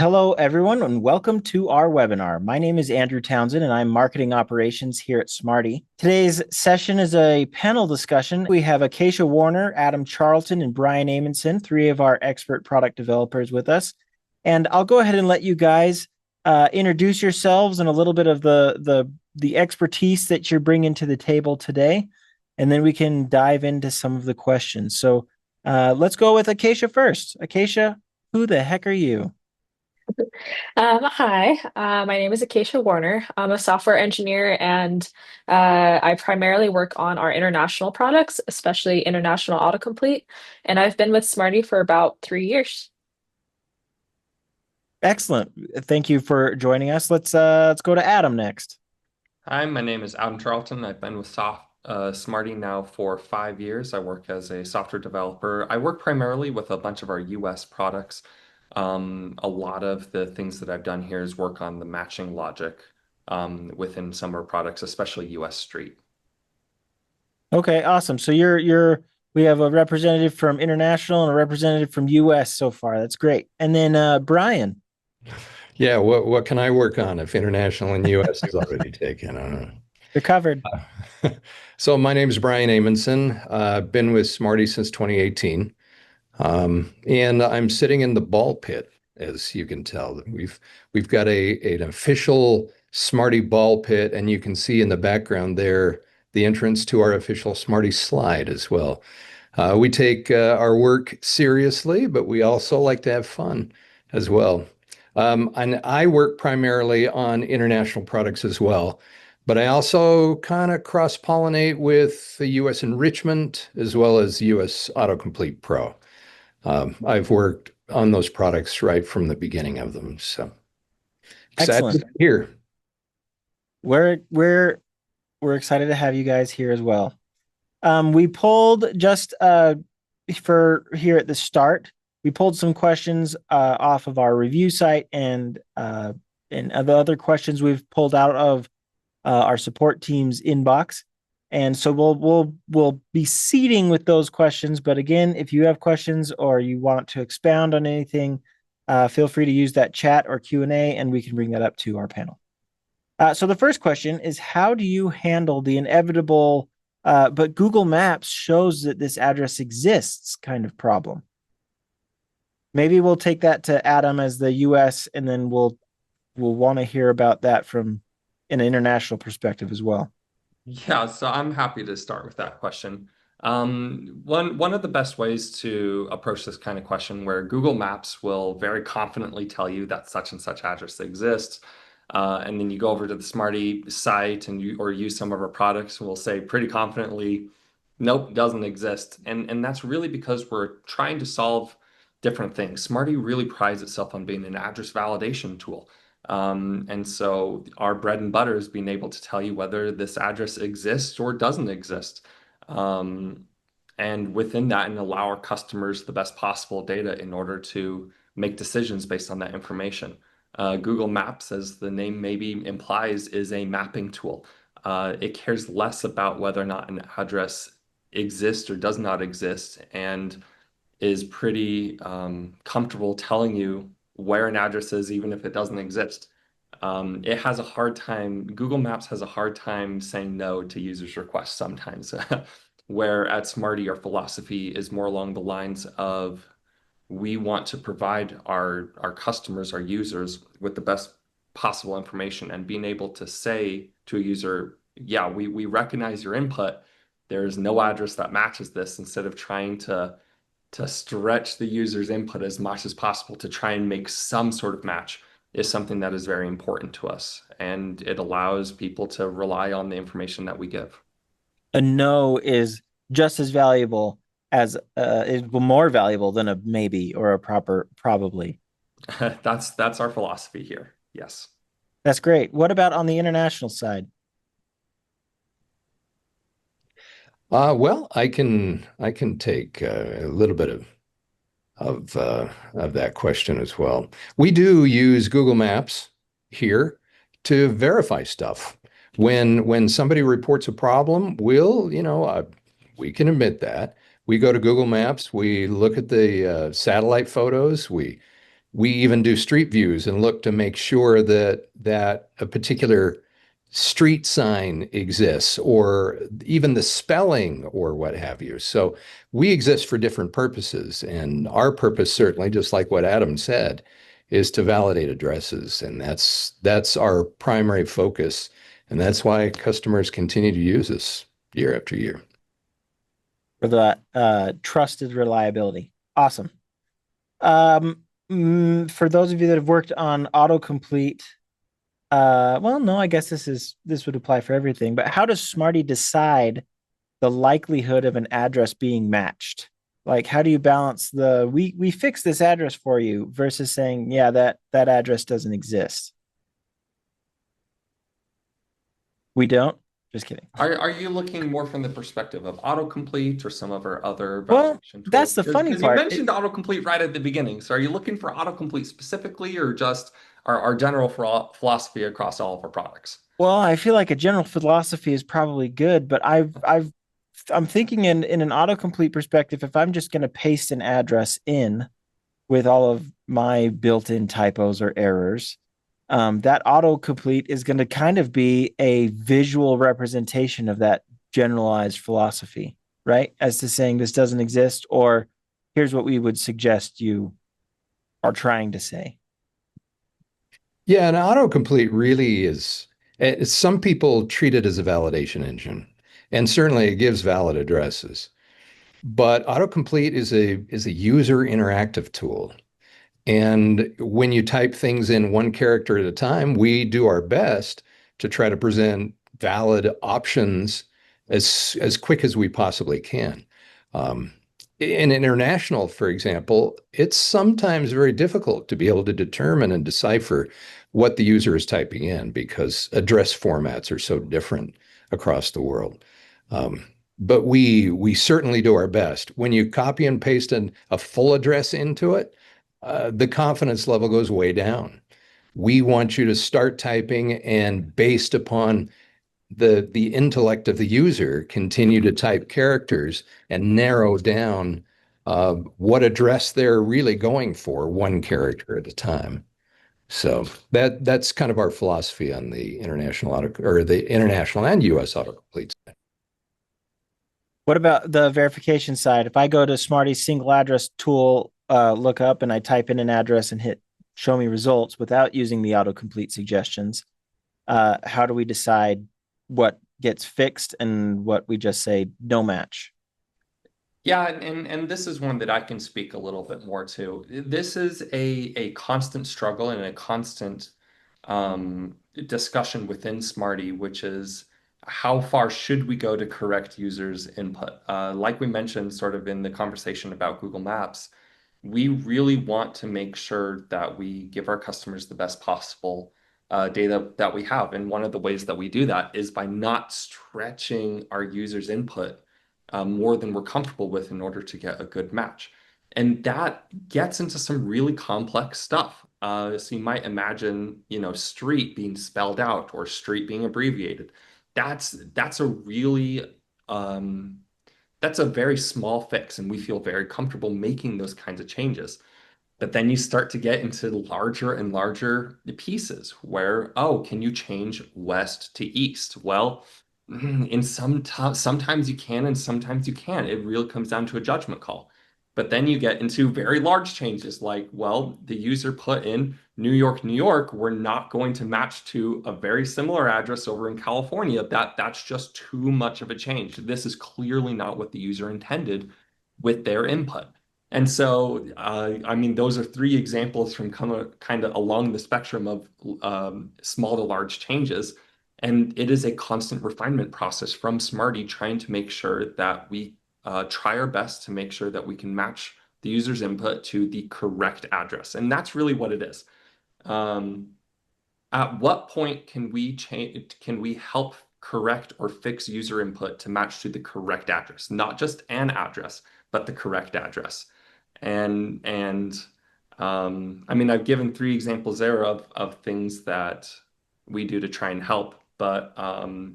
Hello, everyone, and welcome to our webinar. My name is Andrew Townsend, and I'm Marketing Operations here at Smarty. Today's session is a panel discussion. We have Acacia Warner, Adam Charlton, and Brian Amundson, three of our expert product developers with us. And I'll go ahead and let you guys introduce yourselves and a little bit of the expertise that you're bringing to the table today, and then we can dive into some of the questions. So let's go with Acacia first. Acacia, who the heck are you? Hi, my name is Acacia Warner. I'm a software engineer and I primarily work on our international products, especially international autocomplete. And I've been with Smarty for about 3 years. Excellent. Thank you for joining us. Let's go to Adam next. Hi, my name is Adam Charlton. I've been with Smarty now for 5 years. I work as a software developer. I work primarily with a bunch of our US products. A lot of the things that I've done here is work on the matching logic within some of our products, especially US Street. Okay, awesome. So we have a representative from international and a representative from US so far. That's great. And then Brian. Yeah, what can I work on if international and US is already taken? I don't know. You're covered. So my name is Brian Amundson. I've been with Smarty since 2018. And I'm sitting in the ball pit, as you can tell. We've got an official Smarty ball pit, and you can see in the background there the entrance to our official Smarty slide as well. We take our work seriously, but we also like to have fun as well. And I work primarily on international products as well, but I also kind of cross-pollinate with the US enrichment as well as US Autocomplete Pro. I've worked on those products right from the beginning of them. So excited Excellent. to be here. We're excited to have you guys here as well. We pulled just for here at the start, we pulled some questions off of our review site and the other questions we've pulled out of our support team's inbox. And so we'll be seeding with those questions. But again, if you have questions or you want to expound on anything, feel free to use that chat or Q&A, and we can bring that up to our panel. So the first question is, how do you handle the inevitable, but Google Maps shows that this address exists kind of problem? Maybe we'll take that to Adam as the US, and then we'll want to hear about that from an international perspective as well. Yeah, so I'm happy to start with that question. One of the best ways to approach this kind of question, where Google Maps will very confidently tell you that such and such address exists, and then you go over to the Smarty site or use some of our products, and we'll say pretty confidently, nope, doesn't exist. And that's really because we're trying to solve different things. Smarty really prides itself on being an address validation tool. And so our bread and butter is being able to tell you whether this address exists or doesn't exist. And within that, and allow our customers the best possible data in order to make decisions based on that information. Google Maps, as the name maybe implies, is a mapping tool. It cares less about whether or not an address exists or does not exist, and is pretty comfortable telling you where an address is, even if it doesn't exist. It has a hard time, Google Maps has a hard time saying no to users' requests sometimes, where at Smarty, our philosophy is more along the lines of we want to provide our customers, our users, with the best possible information, and being able to say to a user, yeah, we recognize your input. There is no address that matches this, instead of trying to stretch the user's input as much as possible to try and make some sort of match, is something that is very important to us. And it allows people to rely on the information that we give. A no is just as valuable as is more valuable than a maybe or a proper probably. That's our philosophy here. Yes. That's great. What about on the international side? Well, I can take a little bit of that question as well. We do use Google Maps here to verify stuff. When somebody reports a problem, we can admit that. We go to Google Maps, we look at the satellite photos, we We even do street views and look to make sure that a particular street sign exists, or even the spelling or what have you. So we exist for different purposes. And our purpose, certainly, just like what Adam said, is to validate addresses. And that's our primary focus. And that's why customers continue to use us year after year. For the trusted reliability. Awesome. For those of you that have worked on autocomplete, well, no, I guess this would apply for everything, but how does Smarty decide the likelihood of an address being matched? Like, how do you balance the we fix this address for you versus saying, yeah, that address doesn't exist? We don't. Just kidding. Are you looking more from the perspective of autocomplete or some of our other Well, validation that's tools? the funny Because you part. mentioned autocomplete right at the beginning. So are you looking for autocomplete specifically, or just our general philosophy across all of our products? Well, I feel like a general philosophy is probably good, but I'm thinking in an autocomplete perspective, if I'm just going to paste an address in with all of my built-in typos or errors, that autocomplete is going to kind of be a visual representation of that generalized philosophy, right? As to saying this doesn't exist, or here's what we would suggest you are trying to say. Yeah, and autocomplete really is, some people treat it as a validation engine, and certainly it gives valid addresses. But autocomplete is a user interactive tool. And when you type things in one character at a time, we do our best to try to present valid options as quick as we possibly can. Um, in international, for example, it's sometimes very difficult to be able to determine and decipher what the user is typing in because address formats are so different across the world. Um, but we certainly do our best. When you copy and paste a full address into it, the confidence level goes way down. We want you to start typing and based upon the intellect of the user, continue to type characters and narrow down what address they're really going for, one character at a time. So that's kind of our philosophy on the international or the international and US autocomplete. What about the verification side? If I go to Smarty's single address tool, look up and I type in an address and hit show me results without using the autocomplete suggestions, how do we decide what gets fixed and what we just say no match? Yeah, and this is one that I can speak a little bit more to. This is a constant struggle and a constant discussion within Smarty, which is how far should we go to correct users' input? Like we mentioned sort of in the conversation about Google Maps, we really want to make sure that we give our customers the best possible data that we have. And one of the ways that we do that is by not stretching our users' input more than we're comfortable with in order to get a good match. And that gets into some really complex stuff. So you might imagine, street being spelled out or street being abbreviated. That's a really that's a very small fix, and we feel very comfortable making those kinds of changes. But then you start to get into larger and larger pieces where, oh, can you change west to east? Well, in sometimes you can and sometimes you can't. It really comes down to a judgment call. But then you get into very large changes like, well, the user put in New York, New York. We're not going to match to a very similar address over in California. That's just too much of a change. This is clearly not what the user intended with their input. And so, I mean, those are three examples from kind of along the spectrum of small to large changes. And it is a constant refinement process from Smarty trying to make sure that we try our best to make sure that we can match the user's input to the correct address. And that's really what it is. At what point can we change, can we help correct or fix user input to match to the correct address? Not just an address, but the correct address. And I mean, I've given three examples there of things that we do to try and help, but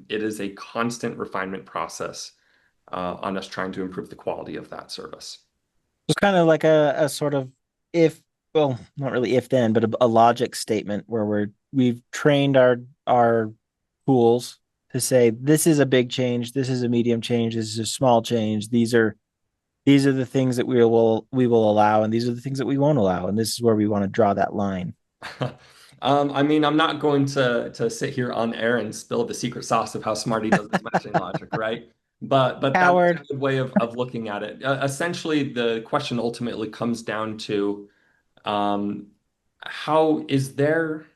it is a constant refinement process on us trying to improve the quality of that service. It's kind of like a sort of if well, not really if then, but a logic statement where we've trained our tools to say this is a big change, this is a medium change, this is a small change. These are the things that we will allow, and these are the things that we won't allow, and this is where we want to draw that line. I mean, I'm not going to sit here on air and spill the secret sauce of how Smarty does this matching logic, right? But that's a Howard, good way of looking at it. Essentially, the question ultimately comes down to um, how is there,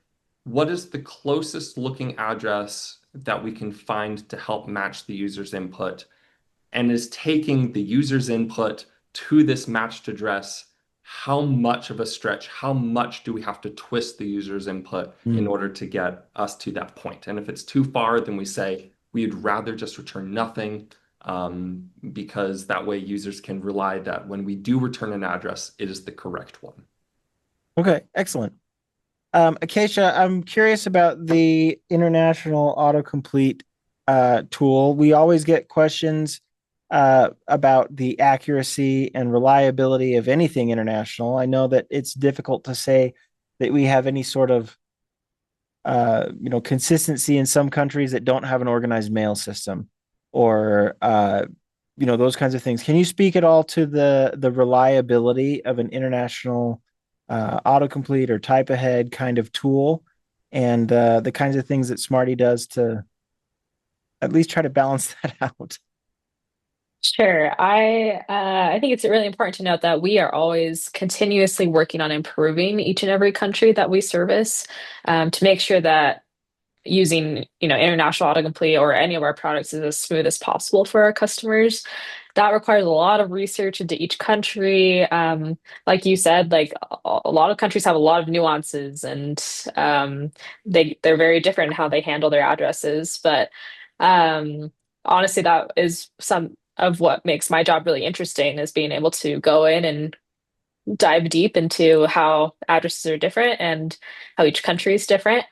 what is the closest looking address that we can find to help match the user's input? And is taking the user's input to this matched address, how much of a stretch, how much do we have to twist the user's input in order to get us to that point? And if it's too far, then we say we'd rather just return nothing, because that way users can rely that when we do return an address, it is the correct one. Okay, excellent. Acacia, I'm curious about the international autocomplete tool. We always get questions about the accuracy and reliability of anything international. I know that it's difficult to say that we have any sort of consistency in some countries that don't have an organized mail system, or those kinds of things. Can you speak at all to the reliability of an international autocomplete or type ahead kind of tool, and the kinds of things that Smarty does to at least try to balance that out? Sure. I think it's really important to note that we are always continuously working on improving each and every country that we service, to make sure that using, international autocomplete or any of our products is as smooth as possible for our customers. That requires a lot of research into each country. Like you said, like a lot of countries have a lot of nuances, and they're very different in how they handle their addresses. But honestly, that is some of what makes my job really interesting, is being able to go in and dive deep into how addresses are different and how each country is different.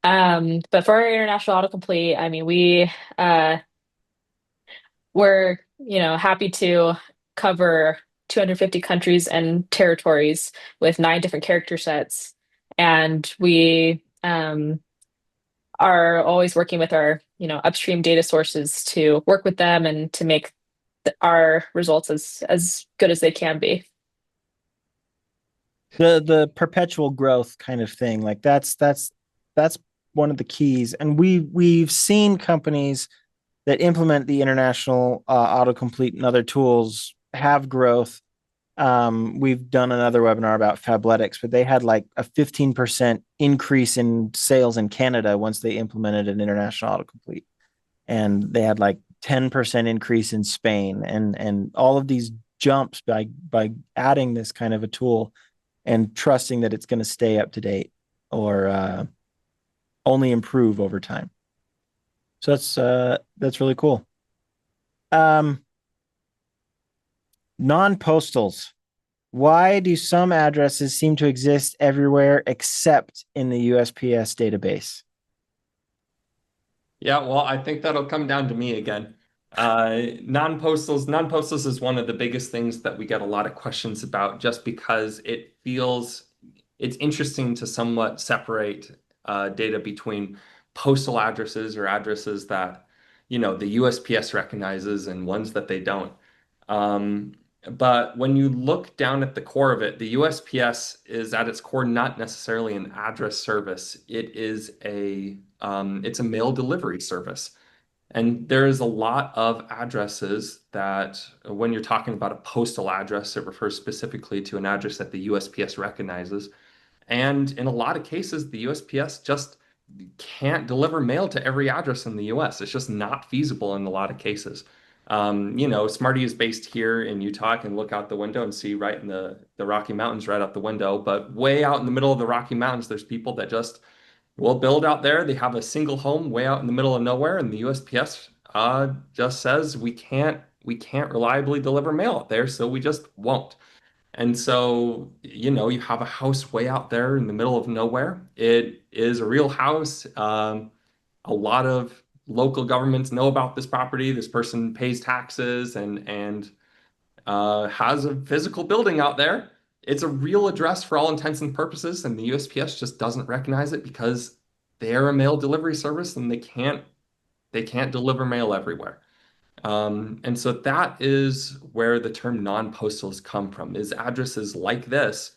But for our international autocomplete, I mean, we're, happy to cover 250 countries and territories with 9 different character sets. And we are always working with our, upstream data sources to work with them and to make our results as good as they can be. The perpetual growth kind of thing, like that's one of the keys. And we've seen companies that implement the international autocomplete and other tools have growth. We've done another webinar about Fabletics, but they had like a 15% increase in sales in Canada once they implemented an international autocomplete, and they had like 10% increase in Spain, and all of these jumps by adding this kind of a tool and trusting that it's going to stay up to date, or only improve over time. So that's really cool. Non-postals. Why do some addresses seem to exist everywhere except in the USPS database? Yeah, well, I think that'll come down to me again. Non-postals is one of the biggest things that we get a lot of questions about, just because it's interesting to somewhat separate data between postal addresses or addresses that, the USPS recognizes and ones that they don't. But when you look down at the core of it, the USPS is at its core not necessarily an address service. It's a mail delivery service. And there is a lot of addresses that, when you're talking about a postal address, it refers specifically to an address that the USPS recognizes. And in a lot of cases, the USPS just can't deliver mail to every address in the US. It's just not feasible in a lot of cases. Smarty is based here in Utah. I can look out the window and see right in the Rocky Mountains right out the window. But way out in the middle of the Rocky Mountains, there's people that just will build out there. They have a single home way out in the middle of nowhere, and the USPS just says we can't reliably deliver mail out there, so we just won't. And so, you have a house way out there in the middle of nowhere. It is a real house. A lot of local governments know about this property. This person pays taxes and has a physical building out there. it's a real address for all intents and purposes, and the USPS just doesn't recognize it because they're a mail delivery service and they can't deliver mail everywhere. And so that is where the term non-postals come from, is addresses like this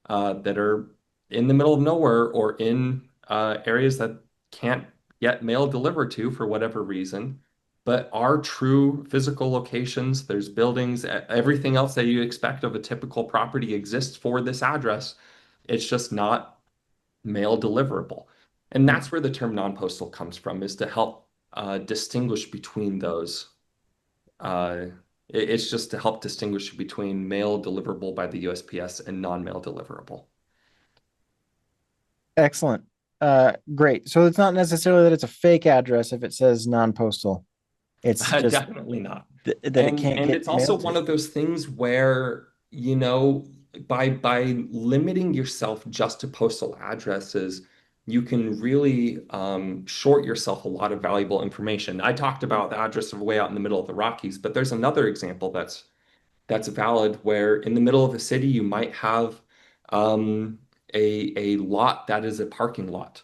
that are in the middle of nowhere or in areas that can't get mail delivered to for whatever reason, but are true physical locations. There's buildings, everything else that you expect of a typical property exists for this address. It's just not mail deliverable. And that's where the term non-postal comes from, is to help distinguish between those. Uh, it's just to help distinguish between mail deliverable by the USPS and non-mail deliverable. Excellent. Great. So it's not necessarily that it's a fake address if it says non-postal. It's just Definitely not. that it can't And get it's also mailed to. one of those things where, by limiting yourself just to postal addresses, you can really short yourself a lot of valuable information. I talked about the address of way out in the middle of the Rockies, but there's another example that's valid where in the middle of a city you might have a lot that is a parking lot.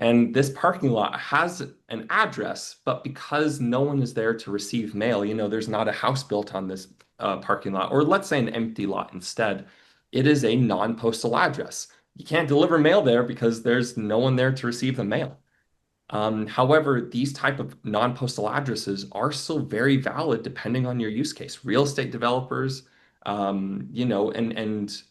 And this parking lot has an address, but because no one is there to receive mail, there's not a house built on this parking lot, or let's say an empty lot instead, it is a non-postal address. You can't deliver mail there because there's no one there to receive the mail. However, these type of non-postal addresses are still very valid depending on your use case. Real estate developers, and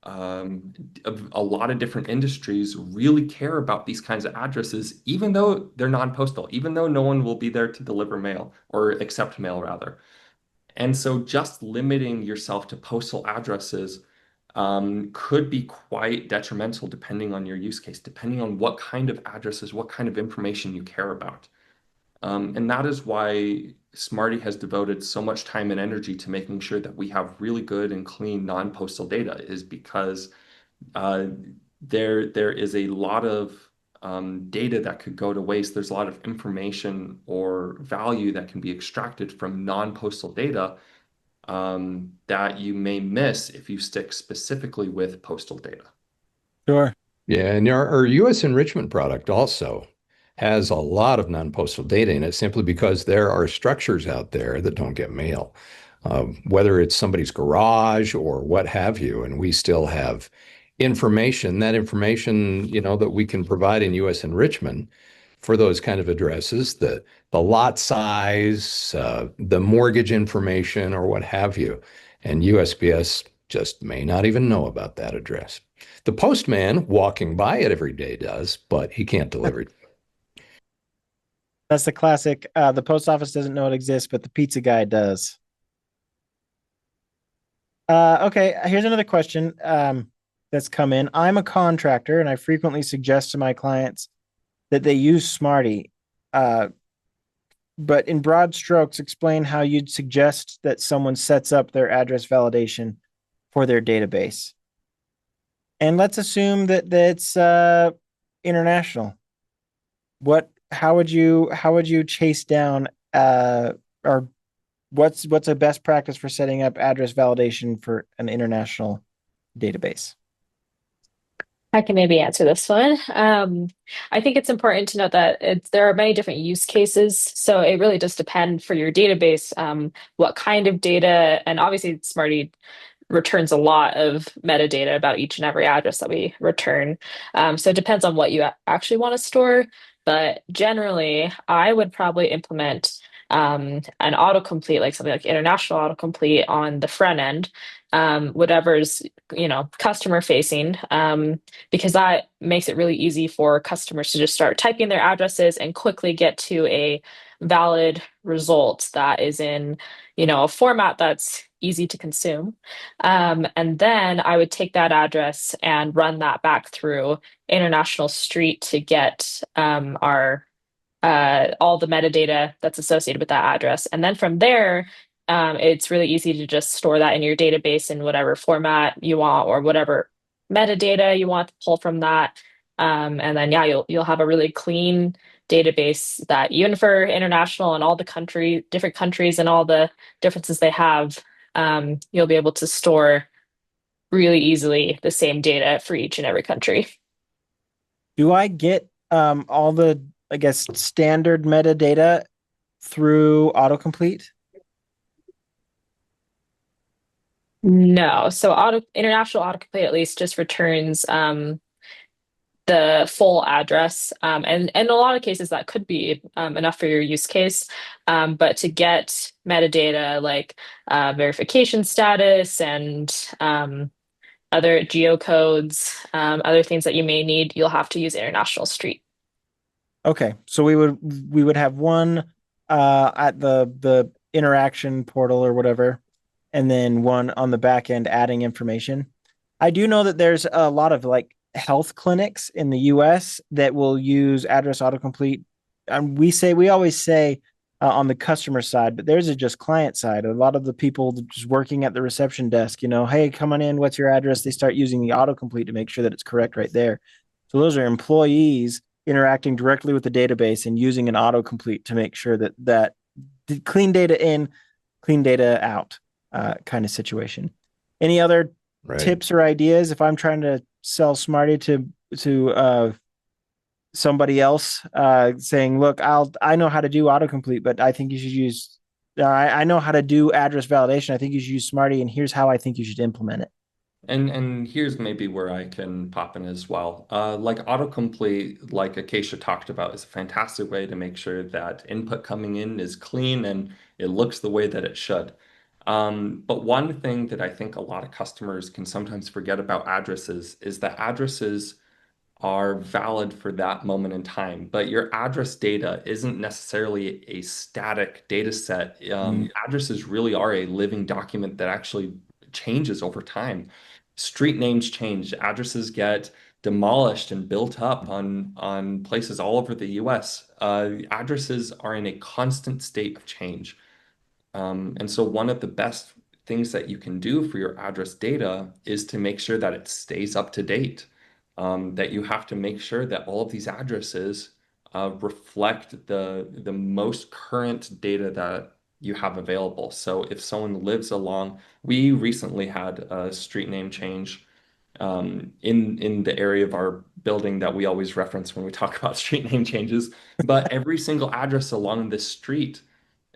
a lot of different industries really care about these kinds of addresses, even though they're non-postal, even though no one will be there to deliver mail or accept mail rather. And so just limiting yourself to postal addresses could be quite detrimental depending on your use case, depending on what kind of addresses, what kind of information you care about. And that is why Smarty has devoted so much time and energy to making sure that we have really good and clean non-postal data, is because uh, there is a lot of data that could go to waste. There's a lot of information or value that can be extracted from non-postal data that you may miss if you stick specifically with postal data. Sure. Yeah, and our US enrichment product also has a lot of non-postal data in it simply because there are structures out there that don't get mail, whether it's somebody's garage or what have you, and we still have information, that information, that we can provide in US enrichment for those kind of addresses, the lot size, the mortgage information, or what have you. And USPS just may not even know about that address. The postman walking by it every day does, but he can't deliver it. That's the classic. The post office doesn't know it exists, but the pizza guy does. Okay, here's another question that's come in. I'm a contractor, and I frequently suggest to my clients that they use Smarty. But in broad strokes, explain how you'd suggest that someone sets up their address validation for their database. And let's assume that that's international. How would you chase down or what's a best practice for setting up address validation for an international database? I can maybe answer this one. I think it's important to note that there are many different use cases. So it really does depend for your database, what kind of data, and obviously Smarty returns a lot of metadata about each and every address that we return. So it depends on what you actually want to store. But generally, I would probably implement an autocomplete, like something like international autocomplete on the front end, whatever's customer facing, because that makes it really easy for customers to just start typing their addresses and quickly get to a valid result that is in a format that's easy to consume. And then I would take that address and run that back through International Street to get our all the metadata that's associated with that address. And then from there, it's really easy to just store that in your database in whatever format you want or whatever metadata you want to pull from that. And then yeah, you'll have a really clean database that even for international and all the different countries and all the differences they have, you'll be able to store really easily the same data for each and every country. Do I get all the, I guess, standard metadata through autocomplete? No, so international autocomplete at least just returns the full address. And in a lot of cases, that could be enough for your use case. But to get metadata like verification status and other geocodes, other things that you may need, you'll have to use International Street. Okay, so we would have one at the interaction portal or whatever, and then one on the back end adding information. I do know that there's a lot of like health clinics in the US that will use address autocomplete. And we always say on the customer side, but there's a just client side. A lot of the people just working at the reception desk, hey, come on in, what's your address? They start using the autocomplete to make sure that it's correct right there. So those are employees interacting directly with the database and using an autocomplete to make sure that clean data in, clean data out kind of situation. Any other tips or ideas if I'm trying to sell Smarty to somebody else saying, look, I know how to do autocomplete, but I think you should use I know how to do address validation. I think you should use Smarty, and here's how I think you should implement it. And here's maybe where I can pop in as well. Like autocomplete, like Acacia talked about, is a fantastic way to make sure that input coming in is clean and it looks the way that it should. But one thing that I think a lot of customers can sometimes forget about addresses is that addresses are valid for that moment in time, but your address data isn't necessarily a static data set. Addresses really are a living document that actually changes over time. Street names change, addresses get demolished and built up on places all over the US. Addresses are in a constant state of change. And so one of the best things that you can do for your address data is to make sure that it stays up to date. That you have to make sure that all of these addresses reflect the most current data that you have available. So if someone lives along, we recently had a street name change in the area of our building that we always reference when we talk about street name changes. But every single address along this street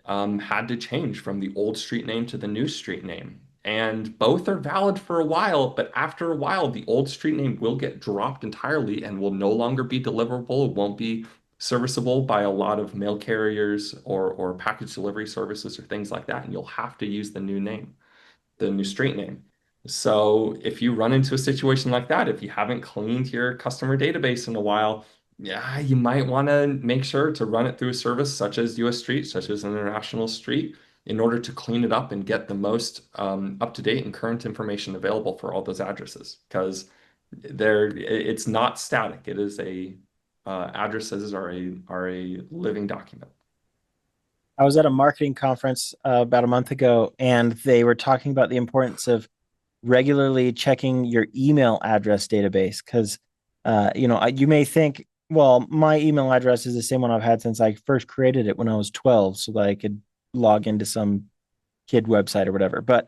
had to change from the old street name to the new street name. And both are valid for a while, but after a while, the old street name will get dropped entirely and will no longer be deliverable. It won't be serviceable by a lot of mail carriers or package delivery services or things like that. And you'll have to use the new name, the new street name. So if you run into a situation like that, if you haven't cleaned your customer database in a while, yeah, you might want to make sure to run it through a service such as US Street, such as International Street, in order to clean it up and get the most up-to-date and current information available for all those addresses. Because it's not static. It is addresses are a living document. I was at a marketing conference about a month ago, and they were talking about the importance of regularly checking your email address database because, you may think, well, my email address is the same one I've had since I first created it when I was 12, so that I could log into some kid website or whatever. But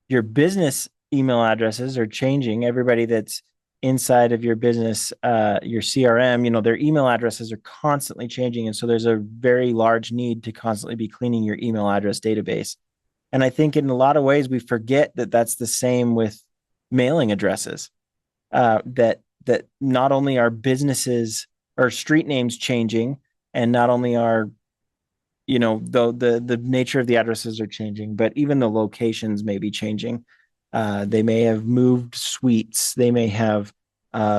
your business email addresses are changing. Everybody that's inside of your business, your CRM, their email addresses are constantly changing. And so there's a very large need to constantly be cleaning your email address database. And I think in a lot of ways, we forget that that's the same with mailing addresses, that not only are businesses or street names changing, and not only are, the nature of the addresses are changing, but even the locations may be changing. They may have moved suites. They may have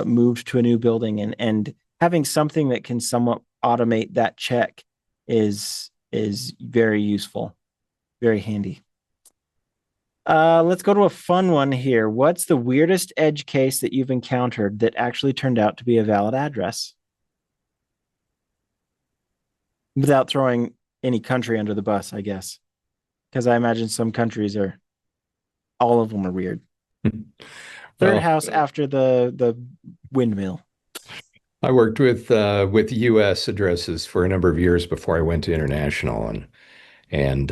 moved to a new building, and having something that can somewhat automate that check is very useful, very handy. Let's go to a fun one here. What's the weirdest edge case that you've encountered that actually turned out to be a valid address? Without throwing any country under the bus, I guess. Because I imagine some countries all of them are weird. Third house after the windmill. I worked with U.S. addresses for a number of years before I went to international, and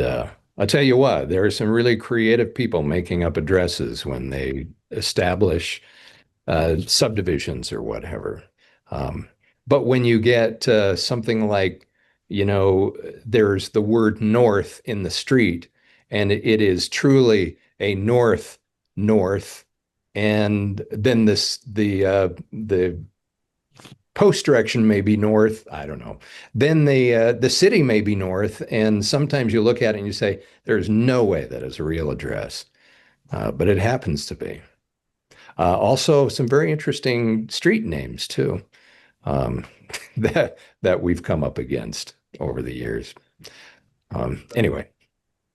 I'll tell you what, there are some really creative people making up addresses when they establish subdivisions or whatever. Um, but when you get something like, there's the word north in the street, and it is truly a north, and then the post direction may be north. I don't know. Then the city may be north, and sometimes you look at it and you say, "There's no way that is a real address," but it happens to be. Also, some very interesting street names too, um, that we've come up against over the years. Anyway,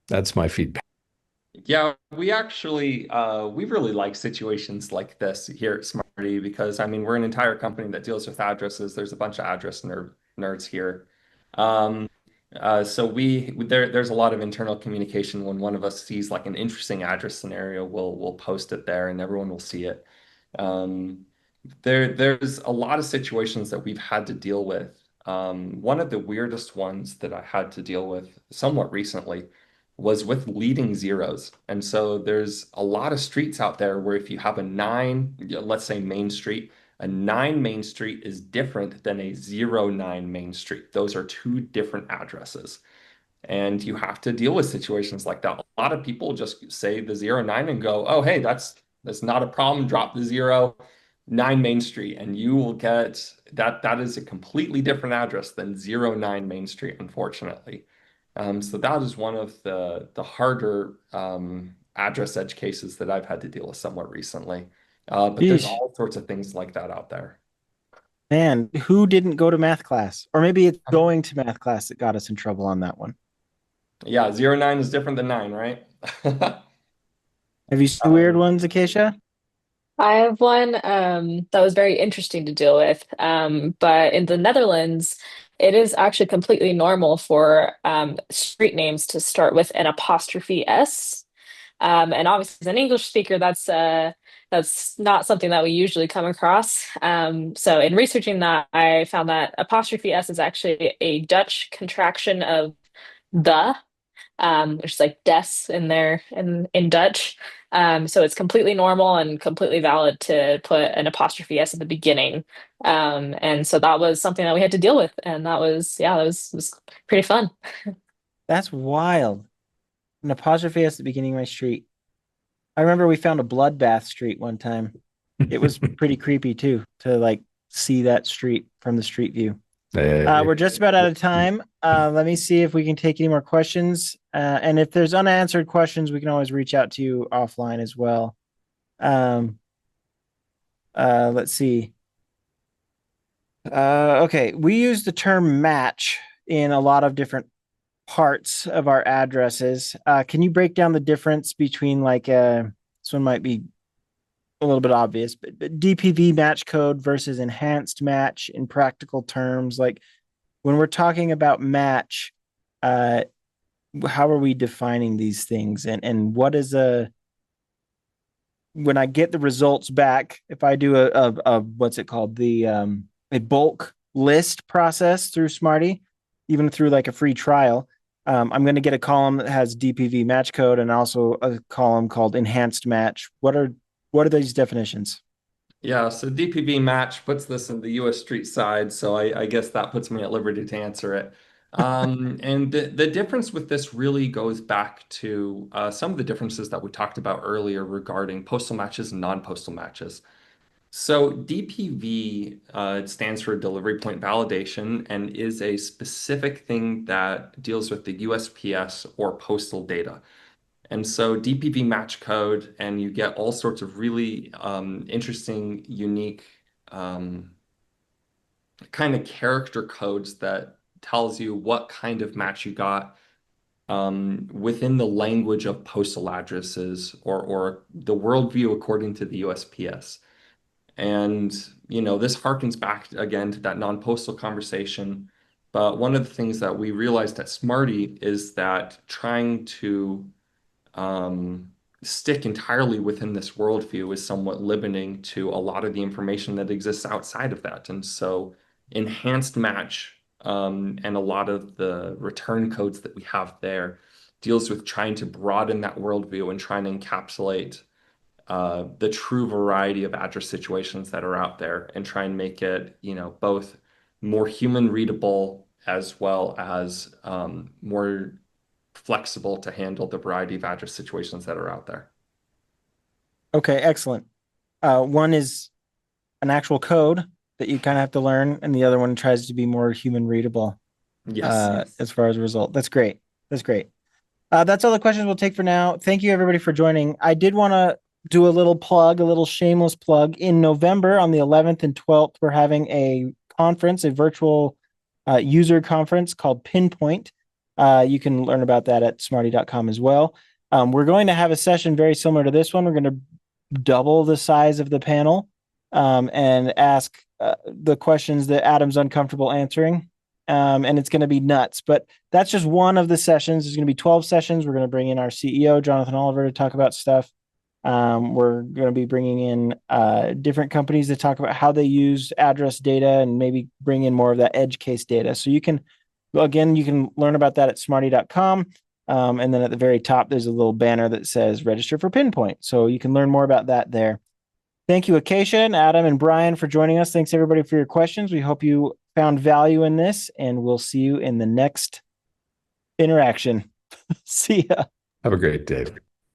that's my feedback. Yeah, we actually we really like situations like this here at Smarty because I mean we're an entire company that deals with addresses. There's a bunch of address nerds here. Um, so there's a lot of internal communication when one of us sees like an interesting address scenario, we'll post it there and everyone will see it. Um, there's a lot of situations that we've had to deal with. One of the weirdest ones that I had to deal with somewhat recently was with leading zeros. And so there's a lot of streets out there where if you have a nine, let's say Main Street, a nine Main Street is different than a 09 Main Street. Those are two different addresses. And you have to deal with situations like that. A lot of people just say the 09 and go, oh, hey, that's not a problem. Drop the 09 Main Street, and you will get that. That is a completely different address than 09 Main Street, unfortunately. So that is one of the harder address edge cases that I've had to deal with somewhat recently. But there's Yeesh. all sorts of things like that out there. Man, who didn't go to math class? Or maybe it's going to math class that got us in trouble on that one. Yeah, 09 is different than 9, right? Have you seen weird ones, Acacia? I have one that was very interesting to deal with. But in the Netherlands, it is actually completely normal for street names to start with an apostrophe S. And obviously, as an English speaker, that's not something that we usually come across. So in researching that, I found that apostrophe S is actually a Dutch contraction of the which is like des in there in Dutch. So it's completely normal and completely valid to put an apostrophe S at the beginning. And so that was something that we had to deal with, and that was pretty fun. That's wild. An apostrophe S at the beginning of my street. I remember we found a bloodbath street one time. It was pretty creepy too to like see that street from the street view. We're just about out of time. Let me see if we can take any more questions. And if there's unanswered questions, we can always reach out to you offline as well. Let's see. Okay, we use the term match in a lot of different parts of our addresses. Can you break down the difference between like this one might be a little bit obvious, but DPV match code versus enhanced match in practical terms? Like when we're talking about match, how are we defining these things, and what is a when I get the results back, if I do a what's it called, the a bulk list process through Smarty, even through like a free trial, I'm going to get a column that has DPV match code and also a column called enhanced match. What are these definitions? Yeah, so DPV match puts this in the US street side, so I guess that puts me at liberty to answer it. And the difference with this really goes back to some of the differences that we talked about earlier regarding postal matches and non-postal matches. So DPV it stands for delivery point validation and is a specific thing that deals with the USPS or postal data. And so DPV match code, and you get all sorts of really interesting, unique kind of character codes that tells you what kind of match you got within the language of postal addresses or the worldview according to the USPS. And, this harkens back again to that non-postal conversation. But one of the things that we realized at Smarty is that trying to stick entirely within this worldview is somewhat limiting to a lot of the information that exists outside of that. And so enhanced match and a lot of the return codes that we have there deals with trying to broaden that worldview and trying to encapsulate the true variety of address situations that are out there and try and make it, both more human readable as well as more flexible to handle the variety of address situations that are out there. Okay, excellent. One is an actual code that you kind of have to learn, and the other one tries to be more human readable Yes. as far as a result. That's great. That's great. That's all the questions we'll take for now. Thank you, everybody, for joining. I did want to do a little plug, a little shameless plug. In November, on the 11th and 12th, we're having a conference, a virtual user conference called Pinpoint. You can learn about that at smarty.com as well. We're going to have a session very similar to this one. We're going to double the size of the panel and ask the questions that Adam's uncomfortable answering. And it's going to be nuts, but that's just one of the sessions. There's going to be 12 sessions. We're going to bring in our CEO, Jonathan Oliver, to talk about stuff. We're going to be bringing in different companies to talk about how they use address data and maybe bring in more of that edge case data. So you can learn about that at smarty.com. And then at the very top, there's a little banner that says register for Pinpoint. So you can learn more about that there. Thank you, Acacia and Adam and Brian, for joining us. Thanks, everybody, for your questions. We hope you found value in this, and we'll see you in the next interaction. See ya. Have a great day.